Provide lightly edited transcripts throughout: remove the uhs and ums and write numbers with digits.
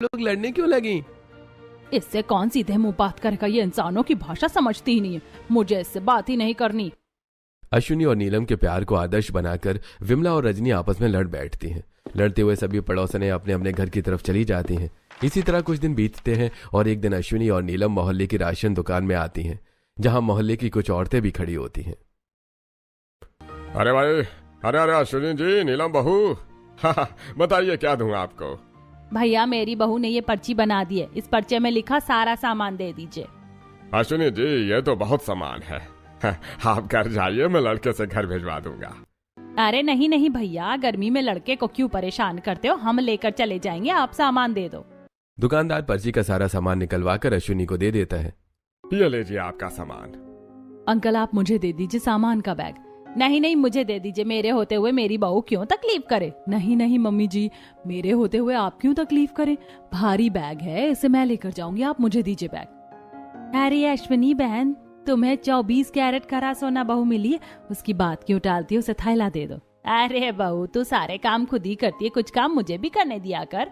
लोग लड़ने क्यों लगी? इससे कौन सीधे मुंह बात करेगा? ये इंसानों की भाषा समझती ही नहीं है। मुझे इससे बात ही नहीं करनी। अश्विनी और नीलम के प्यार को आदर्श बनाकर विमला और रजनी आपस में लड़ बैठती हैं। लड़ते हुए सभी पड़ोसने अपने अपने घर की तरफ चली जाती हैं। इसी तरह कुछ दिन बीतते हैं और एक दिन अश्विनी और नीलम मोहल्ले की राशन दुकान में आती हैं, जहां मोहल्ले की कुछ औरतें भी खड़ी होती हैं। अरे भाई, अरे अश्विनी जी, नीलम बहू, बताइए क्या दूं आपको? भैया, मेरी बहू ने ये पर्ची बना दी है। इस पर्चे में लिखा सारा सामान दे दीजिए। अश्विनी जी, ये तो बहुत सामान है। आप घर जाइए, मैं लड़के से घर भिजवा दूंगा। अरे नहीं नहीं भैया, गर्मी में लड़के को क्यों परेशान करते हो? हम लेकर चले जाएंगे, आप सामान दे दो। दुकानदार पर्ची का सारा सामान निकलवा कर अश्विनी को दे देता है। ये लीजिए आपका सामान। अंकल, आप मुझे दे दीजिए सामान का बैग। नहीं नहीं, मुझे दे दीजिए। मेरे होते हुए मेरी बहू क्यों तकलीफ करे? नहीं नहीं मम्मी जी, मेरे होते हुए आप क्यों तकलीफ करें? भारी बैग है, इसे मैं लेकर जाऊंगी, आप मुझे दीजिए बैग। अरे अश्विनी बहन, तुम्हें 24 कैरेट खरा सोना बहू मिली है, उसकी बात क्यों टालती है? उसे थैला दे दो। अरे बहू, तू सारे काम खुद ही करती है, कुछ काम मुझे भी करने दिया कर।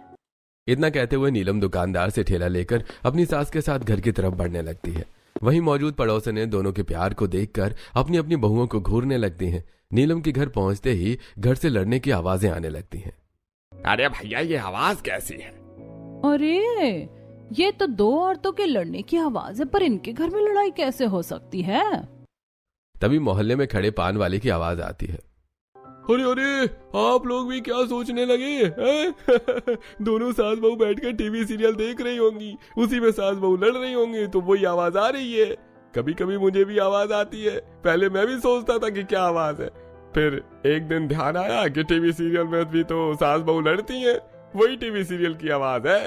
इतना कहते हुए नीलम दुकानदार से ठेला लेकर अपनी सास के साथ घर की तरफ बढ़ने लगती है। वहीं मौजूद पड़ोसने दोनों के प्यार को देखकर अपनी अपनी बहुओं को घूरने लगती हैं। नीलम के घर पहुंचते ही घर से लड़ने की आवाजें आने लगती हैं। अरे भैया, ये आवाज कैसी है? अरे, ये तो दो औरतों के लड़ने की आवाज है, पर इनके घर में लड़ाई कैसे हो सकती है? तभी मोहल्ले में खड़े पान वाले की आवाज आती है। अरे अरे, आप लोग भी क्या सोचने लगे हैं? दोनों सास बहू बैठकर टीवी सीरियल देख रही होंगी, उसी में सास बहू लड़ रही होंगी, तो वही आवाज आ रही है। कभी कभी मुझे भी आवाज आती है। पहले मैं भी सोचता था कि क्या आवाज है, फिर एक दिन ध्यान आया कि टीवी सीरियल में भी तो सास बहू लड़ती हैं, वही टीवी सीरियल की आवाज है।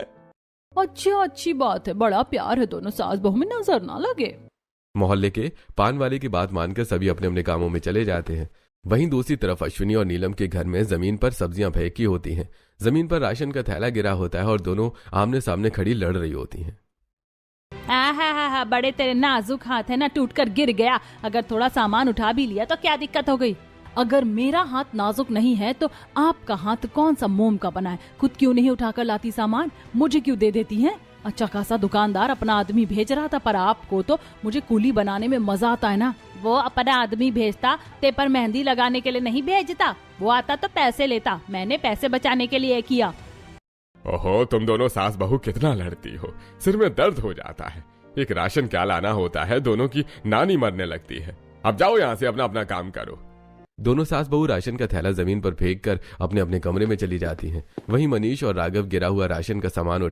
अच्छा, अच्छी बात है, बड़ा प्यार है दोनों सास बहू में, नजर ना लगे। मोहल्ले के पान वाले की बात मानकर सभी अपने अपने कामों में चले जाते हैं। वहीं दूसरी तरफ अश्विनी और नीलम के घर में जमीन पर सब्जियां फेंकी होती हैं। जमीन पर राशन का थैला गिरा होता है और दोनों आमने सामने खड़ी लड़ रही होती हैं। हा, बड़े तेरे नाजुक हाथ है ना, टूट कर गिर गया। अगर थोड़ा सामान उठा भी लिया तो क्या दिक्कत हो गई? अगर मेरा हाथ नाजुक नहीं है तो आपका हाथ कौन सा मोम का बना है? खुद क्यों नहीं उठाकर लाती सामान? मुझे क्यों दे देती हैं? अच्छा खासा दुकानदार अपना आदमी भेज रहा था, पर आपको तो मुझे कूली बनाने में मजा आता है ना। वो अपना आदमी भेजता ते पर मेहंदी लगाने के लिए नहीं भेजता, वो आता तो पैसे लेता। मैंने पैसे बचाने के लिए किया। ओहो, तुम दोनों सास बहू कितना लड़ती हो, सिर में दर्द हो जाता है। एक राशन क्या लाना होता है, दोनों की नानी मरने लगती है। अब जाओ यहाँ से, अपना अपना काम करो। दोनों सास बहू राशन का थैला जमीन पर फेंक कर अपने अपने कमरे में चली जाती हैं। वहीं मनीष और राघव गिरा हुआ राशन का सामान